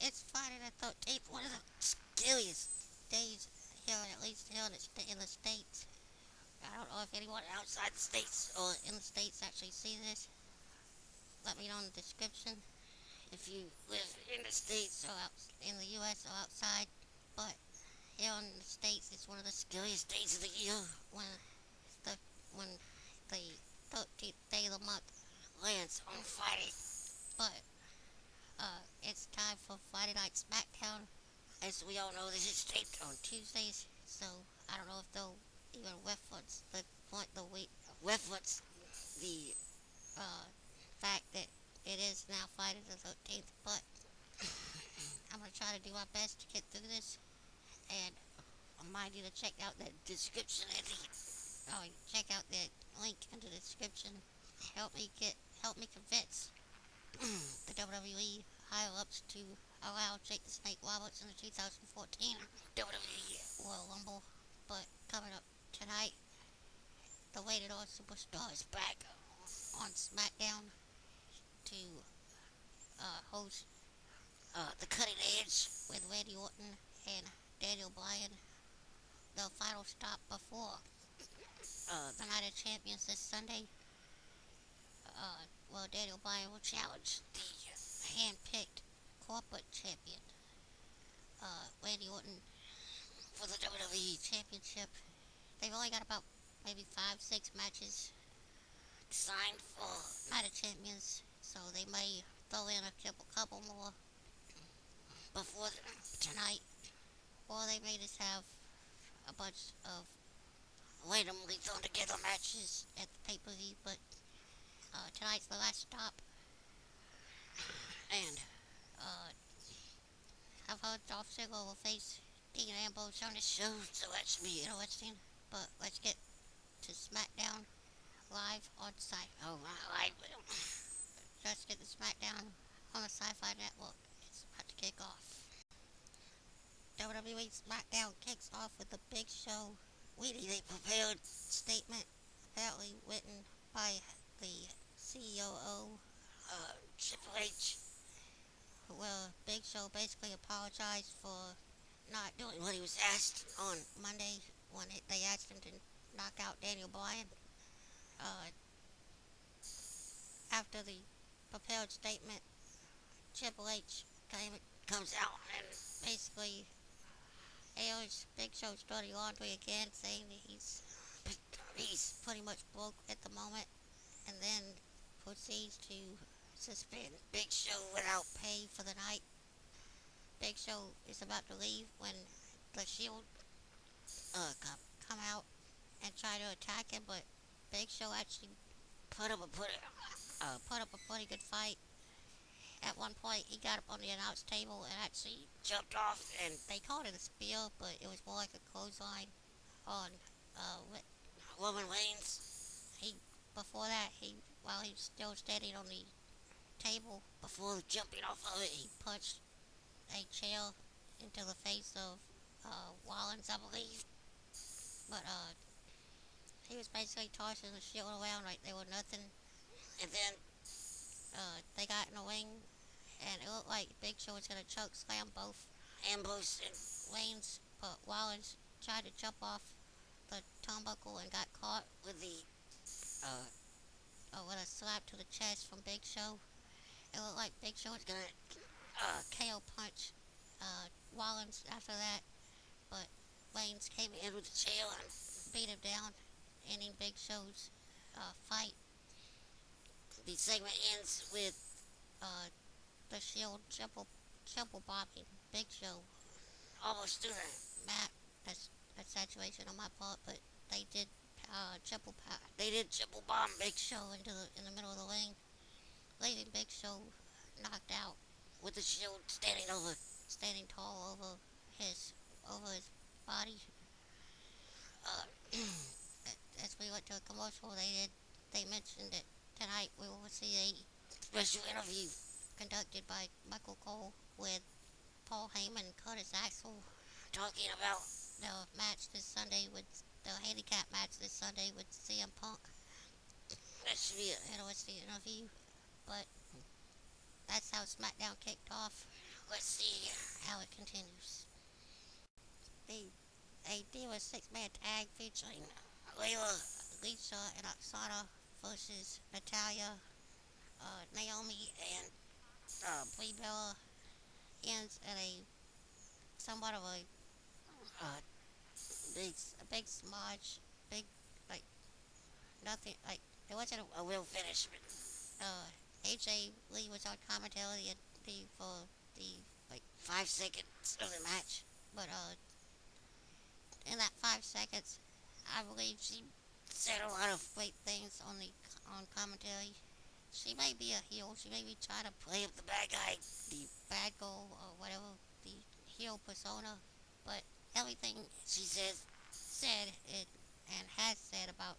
It's Friday the 13th, one of the scariest days here, at least here in the States. I don't know if anyone outside the States or in the States actually see this. Let me know in the description if you live in the States or out in the US or outside. But here in the States, it's one of the scariest days of the year when the when the 13th day of the month lands on Friday. But it's time for Friday Night Smackdown. As we all know, this is taped on Tuesdays, so I don't know if they'll even reference the point the week reference the uh, fact that it is now Friday the 13th. But I'm gonna try to do my best to get through this, and I remind you to check out the description and check out the link in the description. Help me convince the WWE higher ups to allow Jake the Snake Roberts in the 2014 WWE Royal Rumble. But coming up tonight, the Rated R Superstar is back on SmackDown to host The Cutting Edge with Randy Orton and Daniel Bryan. The final stop before the Night of Champions this Sunday. Daniel Bryan will challenge the hand-picked corporate champion, Randy Orton, for the WWE Championship. They've only got about maybe 5, 6 matches signed for Night of Champions, so they may throw in a couple more before tonight, or they may just have a bunch of randomly thrown together matches at the pay-per-view. But tonight's the last stop, and I've heard Dolph Ziggler will face Dean Ambrose on the show, so that should be interesting. But let's get to SmackDown live on live. Let's get the SmackDown on the Sci-Fi Network. It's about to kick off. WWE SmackDown kicks off with the Big Show reading a prepared statement, apparently written by the COO, Triple H, where Big Show basically apologized for not doing what he was asked on Monday when they asked him to knock out Daniel Bryan. Uh, After the prepared statement, Triple H comes out and basically airs Big Show's dirty laundry again, saying that he's pretty much broke at the moment, and then proceeds to suspend Big Show without pay for the night. Big Show is about to leave when the Shield come out and try to attack him, but Big Show actually put up a pretty good fight. At one point, he got up on the announce table and actually jumped off, and they called it a spear, but it was more like a clothesline on Roman Reigns. Before that, while he was still standing on the table, before jumping off of it, he punched a chair into the face of Rollins, I believe. But he was basically tossing the Shield around like they were nothing. And then they got in the ring, and it looked like Big Show was going to choke slam both Ambrose and Reigns, but Rollins tried to jump off the turnbuckle and got caught with with a slap to the chest from Big Show. It looked like Big Show was going to KO punch Rollins after that, but Reigns came in with the chair and beat him down, ending Big Show's fight. The segment ends with the Shield triple bombing Big Show almost through the mat. That's saturation on my part, but they did triple bomb Big Show in the middle of the ring, leaving Big Show knocked out with the Shield standing tall over his body. Uh, as we went to a commercial, they mentioned that tonight we will see a special interview conducted by Michael Cole with Paul Heyman and Curtis Axel, talking about the match this Sunday with the handicap match this Sunday with CM Punk. That should be an interesting interview, but that's how SmackDown kicked off let's see how it continues. The a Divas six-man tag featuring Layla, Lisa, and Oksana versus Natalia, Naomi, and Brie Bella ends at a somewhat of uh, a big smudge, big like nothing like it wasn't a real finish. AJ Lee was on commentary for the like 5 seconds of the match, but in that 5 seconds, I believe she said a lot of great things on commentary. She may be a heel. She may be trying to play up the bad guy, the bad girl, or whatever, the heel persona. But everything she said it and has said about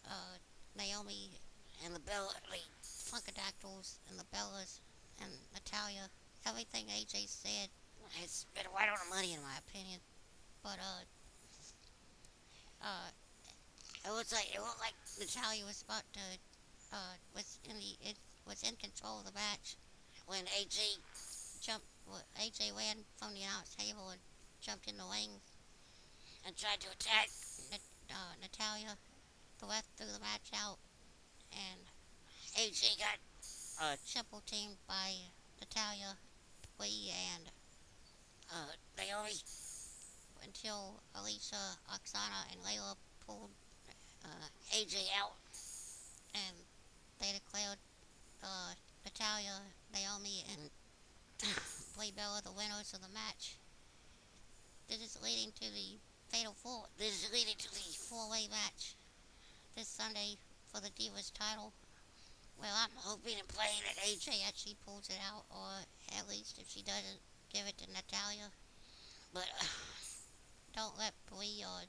uh, Naomi and the Bella, the Funkadactyls and the Bellas and Natalia, everything AJ said has been right on the money in my opinion. But uh, it looked like Natalia was about to was in control of the match when AJ ran from the announce table and jumped in the ring and tried to attack Natalia. The ref threw the match out, and AJ got triple teamed by Natalia, Lee, and Naomi until Alicia, Oksana, and Layla pulled AJ out, and they declared Natalia, Naomi, and Brie Bella the winners of the match. This is leading to the fatal four. This is leading to the four-way match this Sunday for the Divas title. Well, I'm hoping and praying that AJ actually pulls it out, or at least if she doesn't, give it to Natalia. But don't let Brie or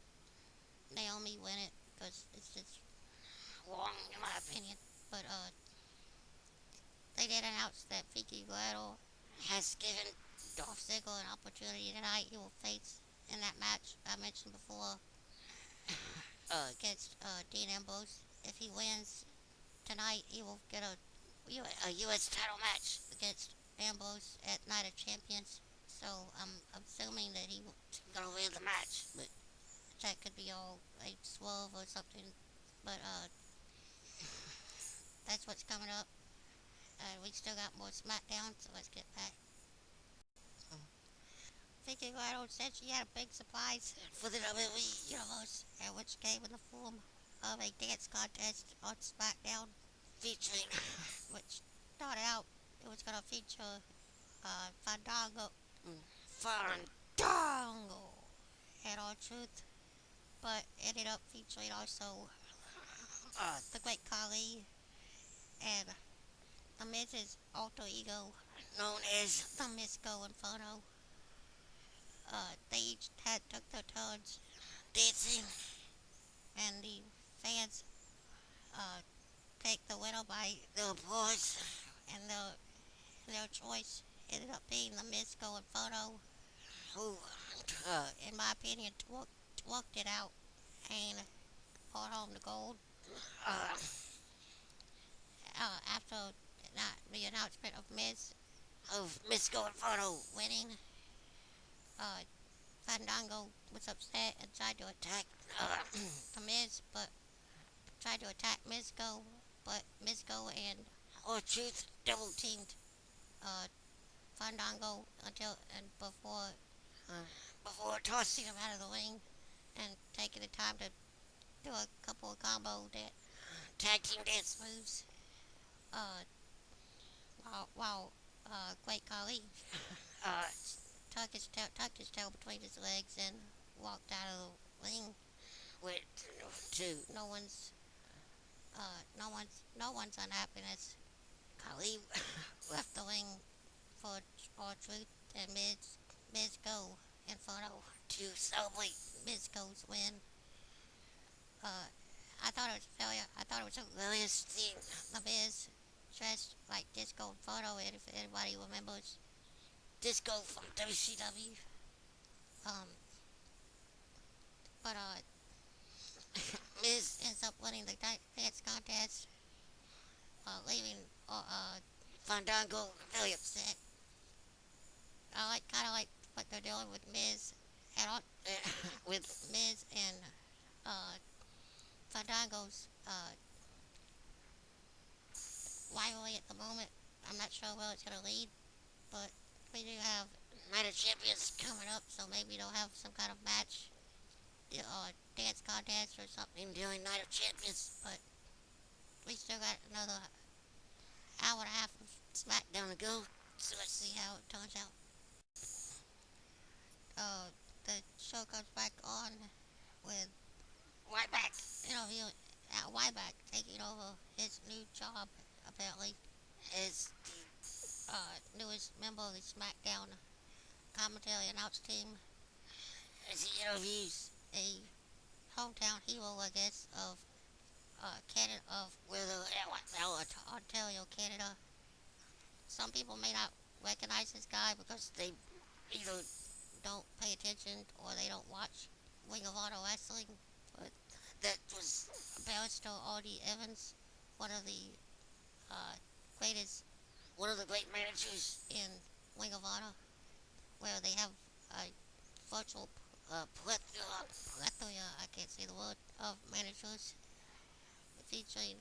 Naomi win it, because it's just wrong in my opinion. But they did announce that Vicky Guerrero has given Dolph Ziggler an opportunity tonight. He will face in that match I mentioned before against Dean Ambrose. If he wins tonight, he will get a U.S. title match against Ambrose at Night of Champions. So I'm assuming that he's gonna win the match, but that could be all a swerve or something. But that's what's coming up. We still got more SmackDown, so let's get back. Vicky Guerrero said she had a big surprise for the WWE Universe, which came in the form of a dance contest on SmackDown featuring, which started out, it was going to feature Fandango, and R-Truth, but ended up featuring also the Great Khali and the Miz's alter ego known as the Misco Inferno. They each took their turns dancing, and the fans take the winner by their applause, and their choice ended up being the Misco Inferno, who, in my opinion, worked it out and brought home the gold. After the announcement of Misco Inferno winning, Fandango was upset and tried to attack the Miz, but tried to attack Misco, but Misco and R-Truth double teamed Fandango before tossing him out of the ring and taking the time to do a couple of combo tag team dance moves. While Great Khali tucked his tail between his legs and walked out of the ring with no one's unhappiness. Khali left the ring for R-Truth and Miz Go Inferno to celebrate Miz Go's win. I thought it was a failure. I thought it was hilarious seeing the Miz dressed like Disco Inferno, and if anybody remembers Disco from WCW. But Miz ends up winning the dance contest, leaving Fandango very upset. dealing with Miz and with Miz and uh, Fandango's rivalry at the moment. I'm not sure where it's gonna lead, but we do have Night of Champions coming up, so maybe they'll have some kind of match, dance contest or something during Night of Champions. But we still got another hour and a half of SmackDown to go, so let's see how it turns out. The show comes back on with Ryback interviewing Ryback taking over his new job apparently as the newest member of the SmackDown commentary announce team as he interviews a hometown hero, I guess, of Canada, of Ontario, Canada. Some people may not recognize this guy because they either don't pay attention or they don't watch Ring of Honor wrestling. But that was Barrister Audie Evans, one of the uh, greatest, one of the great managers in Ring of Honor, where they have a virtual plethora, I can't say the word, of managers featuring,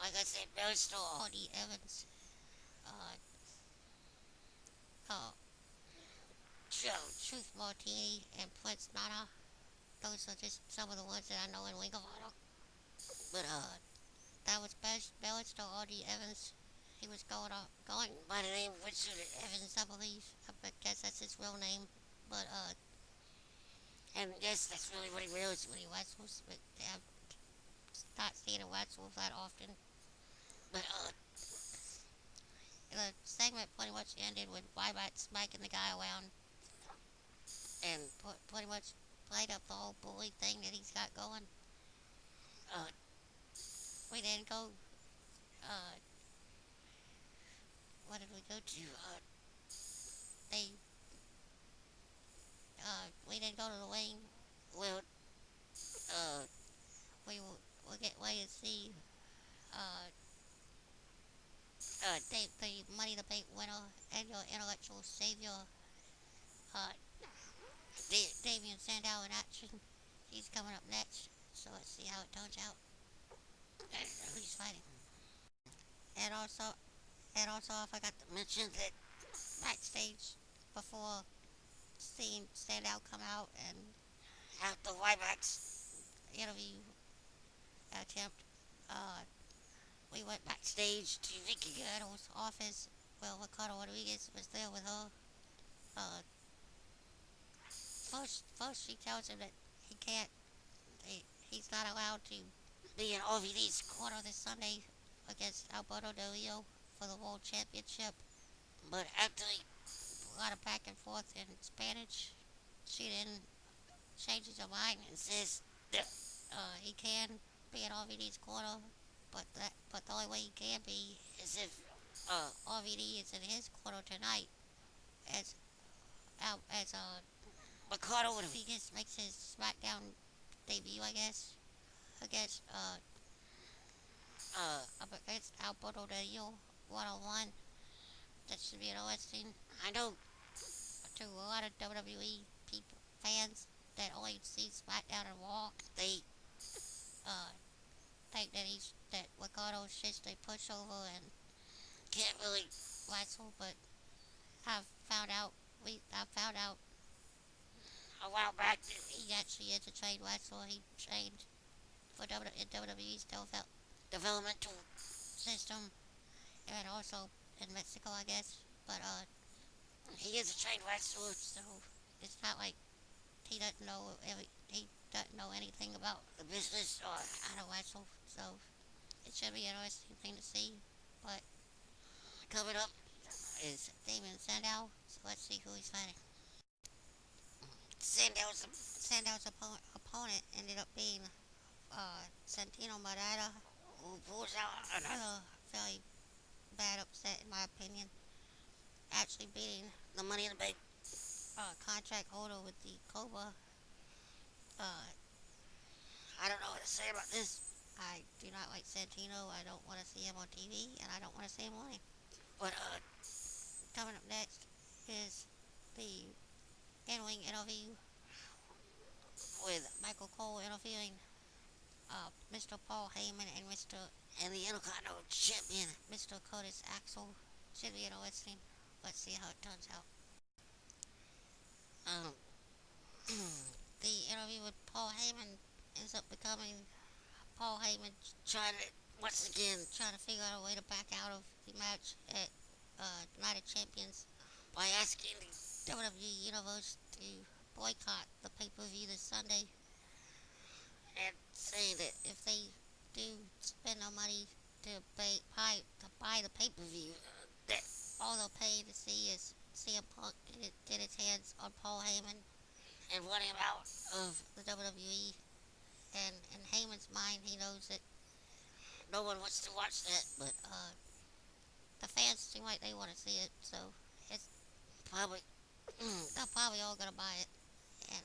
like I said, Barrister Audie Evans, uh, uh, Truth Martini, and Prince Nana. Those are just some of the ones that I know in Ring of Honor. But that was Barrister Audie Evans. He was going by the name Richard Evans, I believe. I guess that's his real name. But and yes, that's really what he wears when he wrestles. But I'm not seeing him wrestle that often. But the segment pretty much ended with Ryback smacking the guy around and pretty much played up the whole bully thing that he's got going. Uh, we then go. Uh, what did we go to? They. We didn't go to the wing. Well, we'll get ready to see. Uh, the Money in the Bank winner and your intellectual savior. Uh, Damien Sandow in action. He's coming up next. So let's see how it turns out. Who he's fighting. And also, I forgot to mention that backstage before seeing Sandow come out and after Ryback's interview attempt, we went backstage to Vicky Guerrero's office where Ricardo Rodriguez was there with her. Uh, first she tells him that he can't, he's not allowed to be in RVD's corner this Sunday against Alberto Del Rio for the World Championship. But after a lot of back and forth in Spanish, she then changes her mind and says that he can be in RVD's corner, but the only way he can be is if RVD is in his corner tonight, as Ricardo Rodriguez makes his SmackDown debut, I guess, against against Alberto Del Rio 1-on-1. That should be interesting. I know to a lot of WWE people, fans that only see SmackDown and Raw, they think that Ricardo's just a pushover and can't really wrestle. But I found out a while back that he actually is a trained wrestler. He trained for in WWE's developmental system and also in Mexico, I guess. But he is a trained wrestler, so it's not like he doesn't know anything about the business or how to wrestle. So it should be an interesting thing to see. But coming up is Damien Sandow. So let's see who he's fighting. Sandow's opponent ended up being Santino Marada, who pulls out another very bad upset in my opinion, actually beating the Money in the Bank contract holder with the Cobra. I don't know what to say about this. I do not like Santino. I don't want to see him on TV, and I don't want to see him winning. But coming up next is the in-ring interview with Michael Cole interviewing Mr. Paul Heyman and the Intercontinental Champion, Mr. Curtis Axel. Should be interesting. Let's see how it turns out. Um, the interview with Paul Heyman ends up becoming Paul Heyman trying to figure out a way to back out of the match at Night of Champions by asking the WWE Universe to boycott the pay-per-view this Sunday and saying that if they do spend no money to buy the pay-per-view, that all they'll pay to see is CM Punk get his hands on Paul Heyman and run him out of the WWE. And in Heyman's mind, he knows that no one wants to watch that, but the fans seem like they want to see it, so it's probably they're probably all gonna buy it. And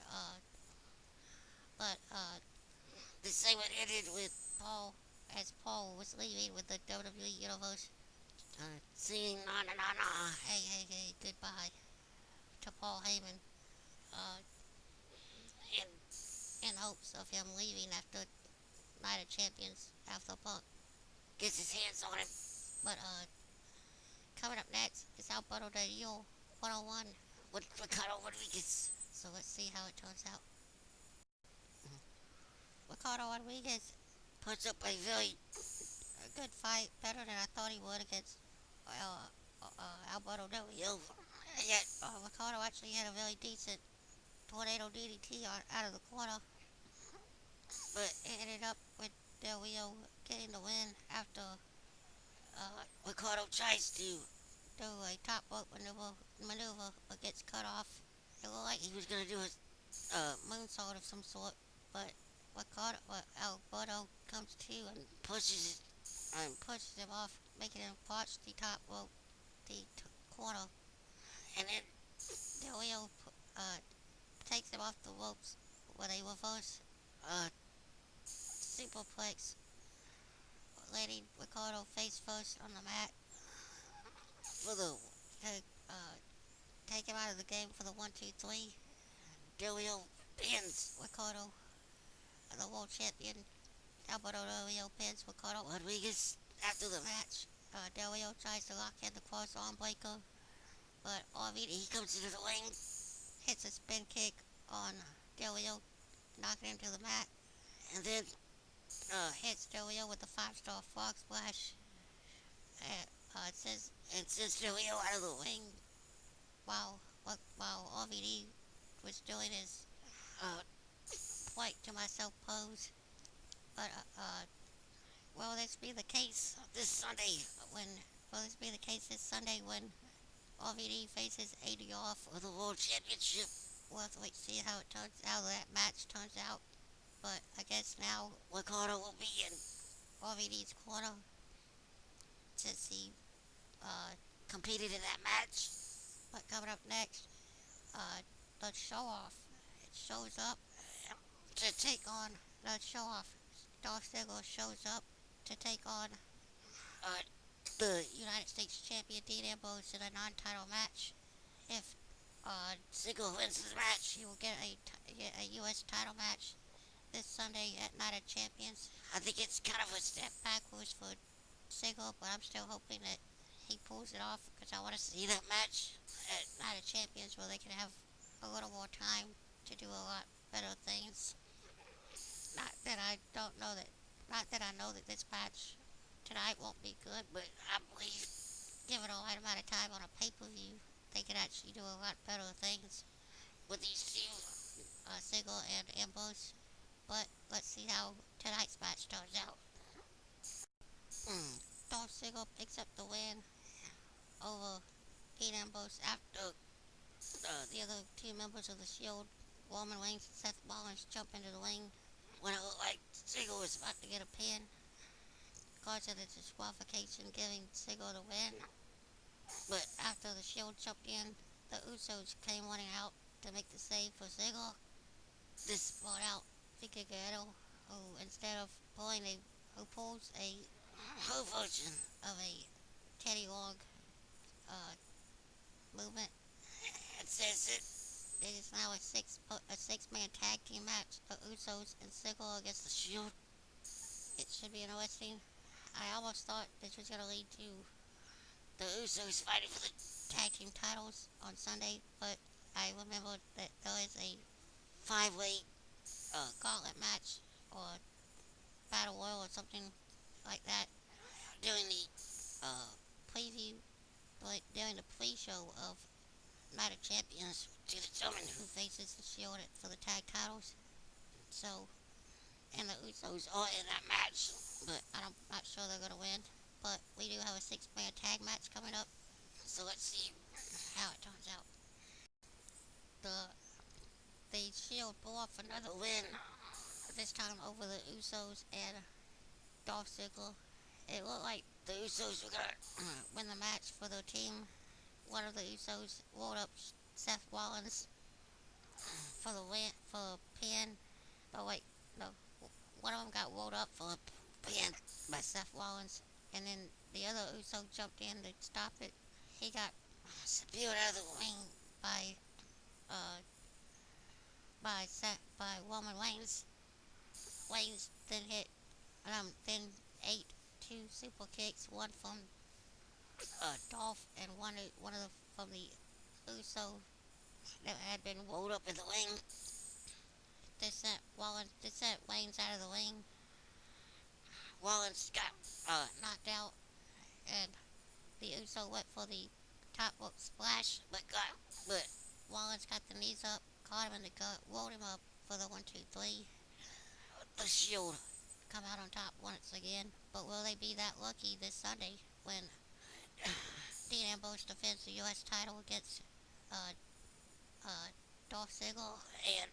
but the segment ended with Paul was leaving with the WWE Universe, singing na na na na, hey hey hey, goodbye to Paul Heyman, in hopes of him leaving after Night of Champions after Punk gets his hands on him. But coming up next is Alberto Del Rio 101 with Ricardo Rodriguez. So let's see how it turns out. Ricardo Rodriguez puts up a very good fight, better than I thought he would against Alberto Del Rio. Yet Ricardo actually had a very decent tornado DDT out of the corner, but it ended up with Del Rio getting the win after Ricardo tries to do a top rope maneuver but gets cut off. It looked like he was going to do a moonsault of some sort, but Alberto comes to and pushes him off, making him punch the top rope, the corner, and then Del Rio takes him off the ropes with a reverse superplex, letting Ricardo face first on the mat to take him out of the game for the 1-2-3. Del Rio pins Ricardo, the world champion. Alberto Del Rio pins Ricardo Rodriguez after the match. Del Rio tries to lock in the cross arm breaker, but RVD comes into the ring, hits a spin kick on Del Rio, knocking him to the mat, and then hits Del Rio with the 5-star frog splash. Sends Del Rio out of the ring while RVD was doing his point to myself pose. But will this be the case this Sunday when RVD faces ADR for the World Championship? We'll have to wait to see how that match turns out. But I guess now Ricardo will be in RVD's corner since he competed in that match. But coming up next, the show-off. It shows up to take on the show-off. Dolph Ziggler shows up to take on the United States Champion Dean Ambrose in a non-title match. If Ziggler wins the match, he will get a U.S. title match this Sunday at Night of Champions. I think it's kind of a step backwards for Ziggler, but I'm still hoping that he pulls it off because I want to see that match at Night of Champions where they can have a little more time to do a lot better things. Not that I know that this match tonight won't be good, but I believe given the right amount of time on a pay-per-view, they can actually do a lot better things with these two, Ziggler and Ambrose. But let's see how tonight's match turns out. Dolph Ziggler picks up the win over Dean Ambrose after the other two members of the Shield, Roman Reigns and Seth Rollins, jump into the ring when it looked like Ziggler was about to get a pin. Because of the disqualification, giving Ziggler the win. But after the Shield jumped in, the Usos came running out to make the save for Ziggler. This brought out Vicky Guerrero, who instead of who pulls her version of a Teddy Long movement, and says that It is now a six-man tag team match. The Usos and Sigel against the Shield. It should be interesting. I almost thought this was going to lead to the Usos fighting for the tag team titles on Sunday, but I remembered that there is a five-way gauntlet match or battle royal or something like that during the preview, like during the pre-show of Night of Champions to determine who faces the Shield for the tag titles. So, and the Usos are in that match, but I'm not sure they're gonna win. But we do have a six-man tag match coming up, so let's see how it turns out. The Shield pull off another win, this time over the Usos and Dolph Ziggler. It looked like the Usos were gonna win the match for their team. One of the Usos rolled up Seth Rollins for the win, for a pin. But wait, no, one of them got rolled up for a pin by Seth Rollins, and then the other Uso jumped in to stop it. He got spewed out of the ring by by Roman Reigns. Reigns then then ate two super kicks, one from Dolph and one of the from the Uso that had been rolled up in the ring. This sent Reigns out of the ring. Rollins got knocked out, and the Uso went for the top rope splash, but Rollins got the knees up, caught him in the gut, rolled him up for the 1-2-3. The Shield come out on top once again, but will they be that lucky this Sunday when Dean Ambrose defends the U.S. title against Dolph Ziggler, and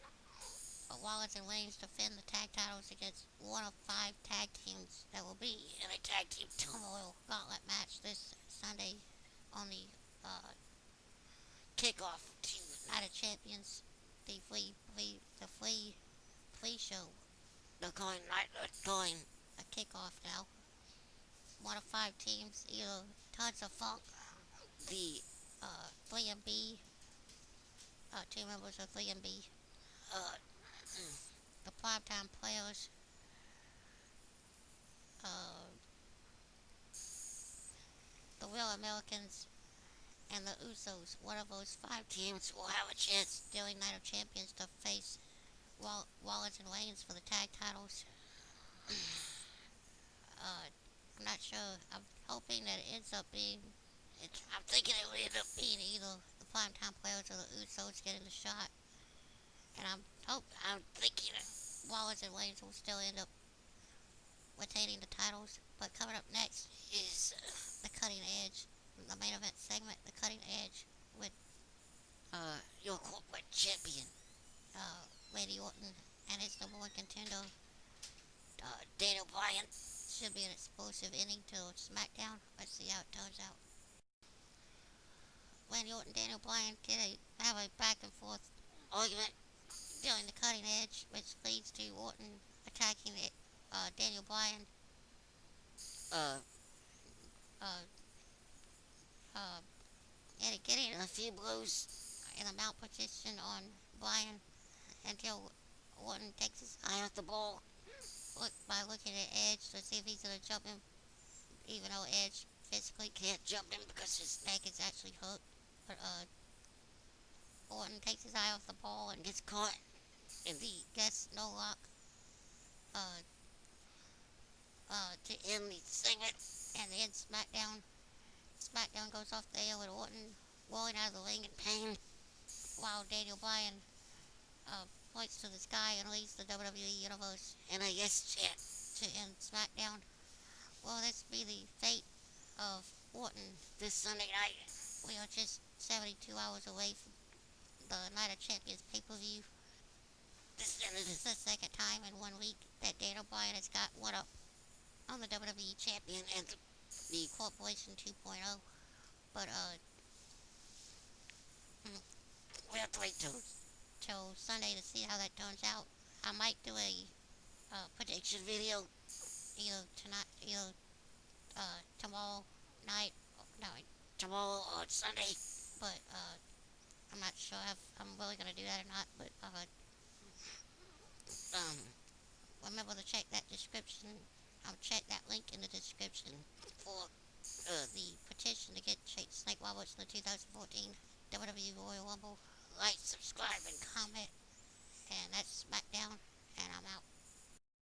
Rollins and Reigns defend the tag titles against one of 5 tag teams that will be in a tag team turmoil gauntlet match this Sunday on the kickoff to Night of Champions, the free show. They're calling a kickoff now. One of 5 teams, either Tons of Funk, the 3MB, 2 members of 3MB, the Primetime Players, the Real Americans, and the Usos. One of those 5 teams will have a chance during Night of Champions to face Rollins and Reigns for the tag titles. I'm not sure. I'm hoping that it ends up being. I'm thinking it will end up being either the Primetime Players or the Usos getting the shot. And I'm thinking that Rollins and Reigns will still end up retaining the titles. But coming up next is the Cutting Edge, the main event segment, the Cutting Edge with your corporate champion, Randy Orton, and his number 1 contender, Daniel Bryan. Should be an explosive inning to SmackDown. Let's see how it turns out. Randy Orton and Daniel Bryan have a back and forth argument during the Cutting Edge, which leads to Orton attacking Daniel Bryan, and getting a few blows in a mount position on Bryan until Orton takes his eye off the ball by looking at Edge to see if he's going to jump him, even though Edge physically can't jump him because his neck is actually hooked. But Orton takes his eye off the ball and gets caught in the guest no lock to end the segment and end SmackDown. SmackDown goes off the air with Orton rolling out of the ring in pain, while Daniel Bryan points to the sky and leaves the WWE Universe in a yes chant to end SmackDown. Will this be the fate of Orton this Sunday night? We are just 72 hours away from the Night of Champions pay-per-view. This is the second time in 1 week that Daniel Bryan has got one up on the WWE Champion and the Corporation 2.0. But we have to wait till Sunday to see how that turns out. I might do a prediction video either tomorrow night, no, tomorrow or Sunday. But I'm not sure if I'm really gonna do that or not, but um, remember to check that description. Check that link in the description for the petition to get Snake Roberts in the 2014 WWE Royal Rumble. Like, subscribe, and comment. And that's SmackDown.